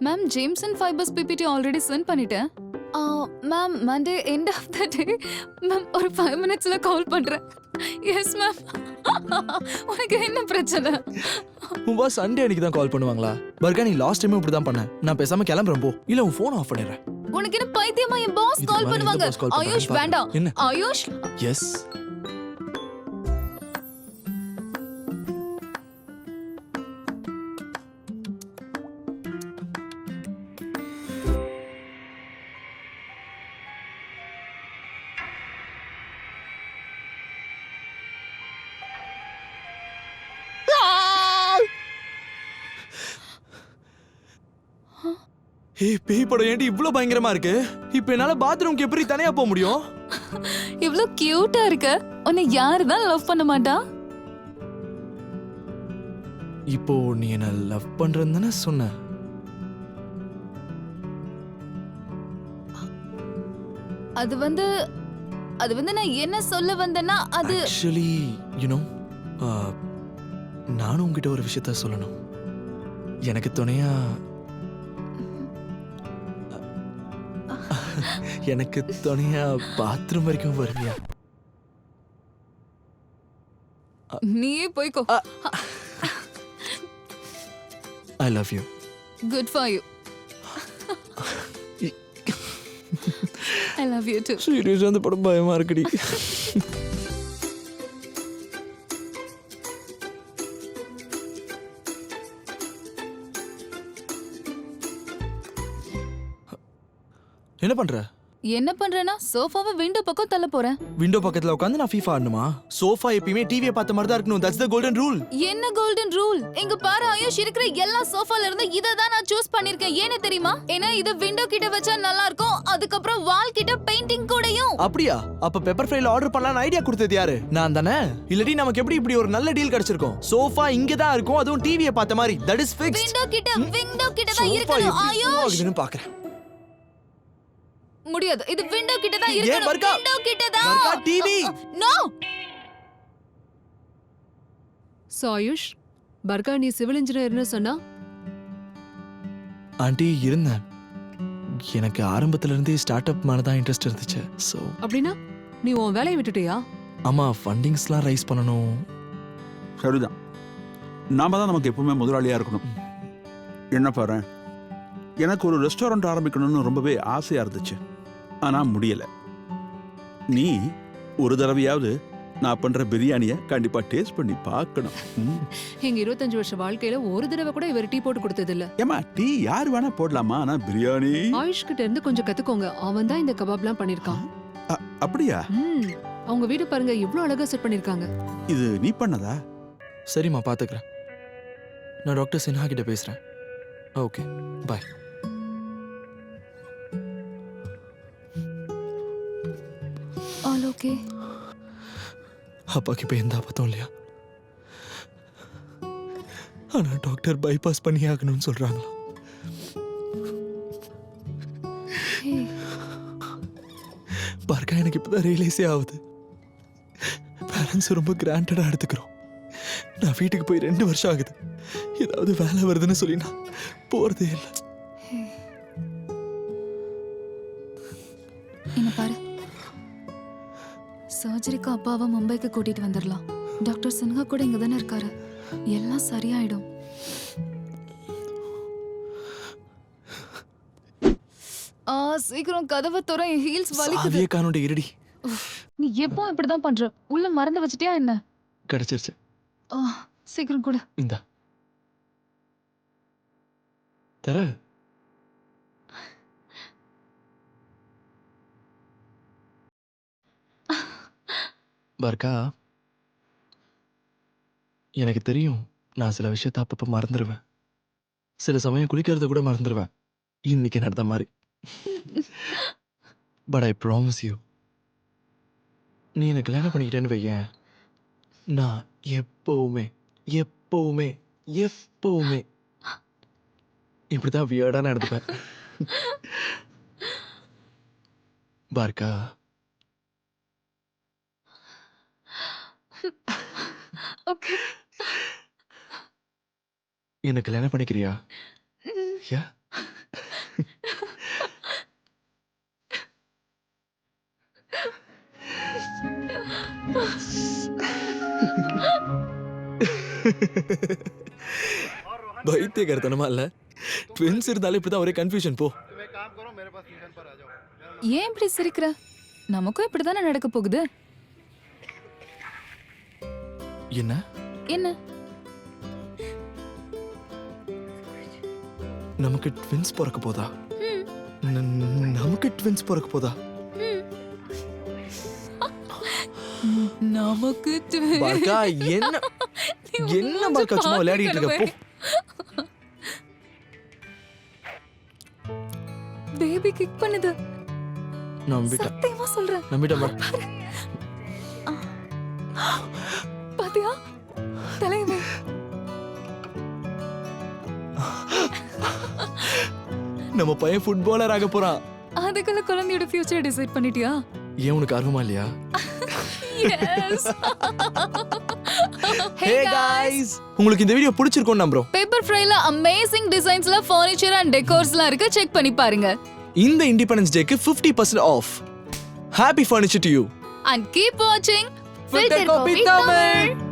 Ma'am Jameson fibres PPT already sent பண்ணிட்டேன். Ma'am Monday end of the day ma'am ஒரு 5 மினிட்ஸ்ல call பண்றேன். Yes ma'am. உனக்கு என்ன பிரச்சனை? உன் பாஸ் சண்டே அன்னைக்கு தான் கால் பண்ணுவாங்களா? பர்கா நீ லாஸ்ட் டைம் இப்படி தான் பண்ண. நான் பேசாம கிளம்புறேன் போ. இல்ல உன் ஃபோன் ஆஃப் பண்ணிடுறேன். உனக்கு என்ன பைத்தியமா? என் பாஸ் கால் பண்ணுவாங்க. ஆயுஷ் வேண்டாம். என்ன? ஆயுஷ். எஸ். ஏய் பேய் படம் ஏன்டி இவ்ளோ பயங்கரமா இருக்கு? இப்போ என்னால பாத்ரூம்க்கு எப்படி தனியா போக முடியும்? இவ்ளோ கியூட்டா இருக்க. உன்னை யாரு தான் லவ் பண்ண மாட்டா? இப்போ நீ என்ன லவ் பண்றன்னு தானே சொன்ன? அது வந்து நான் என்ன சொல்ல வந்தேன்னா அது ஆக்சுவலி யூ நோ நானும் உங்ககிட்ட ஒரு விஷயத்த சொல்லணும். எனக்கு துணையா எனக்கு துணையா பாத்ரூம் வரைக்கும் வருவியா? நீயே போய்க்கோ. I love you. Good for you. I love you too. சீரியஸா அந்த படம் பயமா இருக்குடி. என்ன பண்ற? என்ன பண்றேன்னா சோஃபாவை விண்டோ பக்கம் தள்ள போறேன். விண்டோ பக்கத்துல உட்கார்ந்து நான் FIFA ஆடணுமா? சோஃபா எப்பயுமே டிவியை பார்த்த மாதிரி தான் இருக்கணும். That's the golden rule. என்ன கோல்டன் ரூல்? இங்க பாரு ஆயுஷ், இருக்கிற எல்லா சோஃபால இருந்து இத தான் நான் சூஸ் பண்ணிருக்கேன். ஏன்னு தெரியுமா? ஏன்னா இது விண்டோ கிட்ட வச்சா நல்லா இருக்கும். அதுக்கப்புறம் வால் கிட்ட பெயிண்டிங் கூடயும். அப்படியா? அப்ப பெப்பர் ஃப்ரைல ஆர்டர் பண்ணலாம்னு ஐடியா கொடுத்தது யாரு? நான் தானே? இல்லடி நமக்கு எப்படி இப்படி ஒரு நல்ல டீல் கிடைச்சிருக்கும்? சோஃபா இங்க தான் இருக்கும், அதுவும் டிவியை பார்த்த மாதிரி. That is fixed. விண்டோ கிட்ட தான் இருக்கணும் ஆயுஷ். நான் பார்க்கறேன். முடியாது. இது விண்டோ கிட்ட தான் இருக்கணும். விண்டோ கிட்ட தான். பர்கா டிவி. நோ. ஆயுஷ், பர்கா நீ சிவில் இன்ஜினியர்னு சொன்னா? ஆண்டி இருந்தேன். எனக்கு ஆரம்பத்துல இருந்தே ஸ்டார்ட் அப் மேல தான் இன்ட்ரெஸ்ட் இருந்துச்சு. சோ அப்படின்னா நீ உன் வேலையை விட்டுட்டியா? ஆமா, ஃபண்டிங்ஸ்லாம் ரைஸ் பண்ணணும். சரிதான். நாம தான் நமக்கு எப்பவுமே முதலாளியா இருக்கணும். என்ன பாரு, எனக்கு ஒரு ரெஸ்டாரண்ட் ஆரம்பிக்கணும்னு ரொம்பவே ஆசையா இருந்துச்சு. ஆனா முடியல. நீ ஒரு தடவையாவது நான் பண்ற பிரியாணியை கண்டிப்பா டேஸ்ட் பண்ணி பார்க்கணும். எங்க 25 வருஷ வாழ்க்கையில ஒரு தடவை கூட இவர் டீ போட்டு கொடுத்தது இல்ல. ஏமா டீ யார் வேணா போடலாமா, ஆனா பிரியாணி ஆயுஷ் கிட்ட இருந்து கொஞ்சம் கத்துக்கோங்க. அவன் தான் இந்த கபாப்லாம் பண்ணிருக்கான். அப்படியா? அவங்க வீடு பாருங்க, இவ்ளோ அழகா செட் பண்ணிருக்காங்க. இது நீ பண்ணதா? சரிம்மா, பாத்துக்கிறேன். நான் டாக்டர் சின்ஹா கிட்ட பேசுறேன். Okay bye. All okay. அப்பாக்கு இப்போ எந்த ஆபத்தும் இல்லையா? ஆனா டாக்டர் பைபாஸ் பண்ணி ஆகணும்னு சொல்றாங்களா? பார்க்க எனக்கு இப்பதான் ரியலைஸே ஆகுது. பேரண்ட்ஸ் ரொம்ப கிராண்டடா எடுத்துக்கிறோம். நான் வீட்டுக்கு போய் 2 வருஷம் ஆகுது. ஏதாவது வேலை வருதுன்னு சொல்லி நான் போறதே இல்லை. என்ன பாரு, சர்ஜரிக்கு அப்பாவை மும்பைக்கு கூட்டிட்டு வந்துடலாம். டாக்டர் சின்ஹா கூட இங்க தானே இருக்காரு. எல்லாம் சரியாயிடும். சீக்கிரம் கதவை தர, என் ஹீல்ஸ் வலிக்குது. சாவியே காணோட இருடி. நீ எப்போ இப்படிதான் பண்ற? உள்ள மறந்து வச்சிட்டியா என்ன? கிடைச்சிருச்சு. சீக்கிரம் கூட. இந்த தர. பர்கா, எனக்கு தெரியும் நான் சில விஷயத்த அப்பப்ப மறந்துடுவேன். சில சமயம் குளிக்கிறத கூட மறந்துடுவேன். இன்னைக்கு நடந்த மாதிரி. பட் ஐ ப்ராமிஸ் யூ, நீ எனக்கு கல்யாணம் பண்ணிக்கிட்டேன்னு வையேன், நான் எப்பவுமே எப்பவுமே எப்பவுமே இப்படிதான் வியர்டா நடந்துப்பேன். பார்க்கா, ஓகே. என்ன கல்யாணம் பண்ணிக்கிறியா? யா பைத்தியக்காரத்தனமா இல்ல? ட்வின்ஸ் இருந்தாலே இப்படிதான் ஒரே கன்ஃபியூஷன் போ. ஏன் இப்படி சிரிக்கிற? நமக்கும் இப்படிதானே நடக்க போகுது. என்ன? என்ன? நமக்கு ட்வின்ஸ் பிறக்க போதா? நமக்கு ட்வின்ஸ் பிறக்க போதா? நமக்கு பார்க்கா என்ன என்ன பார்க்கா சும்மா விளையாடிட்டு இருக்க போ. பேபி கிக் பண்ணுது. நம்பிட்டேன் சத்தியமா சொல்றேன். நம்பிட்டேன் பாரு. பாத்தியா? தலைவே. நம்ம பையன் ஃபுட்பாலர் ஆக போறான். அதுக்குள்ள குழந்தையோட ஃபியூச்சர் டிசைட் பண்ணிட்டியா? ஏன் உனக்கு ஆர்வமா இல்லையா? எஸ். ஹே गाइस, உங்களுக்கு இந்த வீடியோ பிடிச்சிருக்கும் நம்புறோம். பேப்பர் ஃப்ரைல அமேசிங் டிசைன்ஸ்ல ஃபர்னிச்சர் அண்ட் டெக்கோர்ஸ்லாம் இருக்கு, செக் பண்ணி பாருங்க. இந்த இண்டிபெண்டன்ஸ் டேக்கு 50% off. Happy furniture to you. And keep watching Filter Copy Tamil.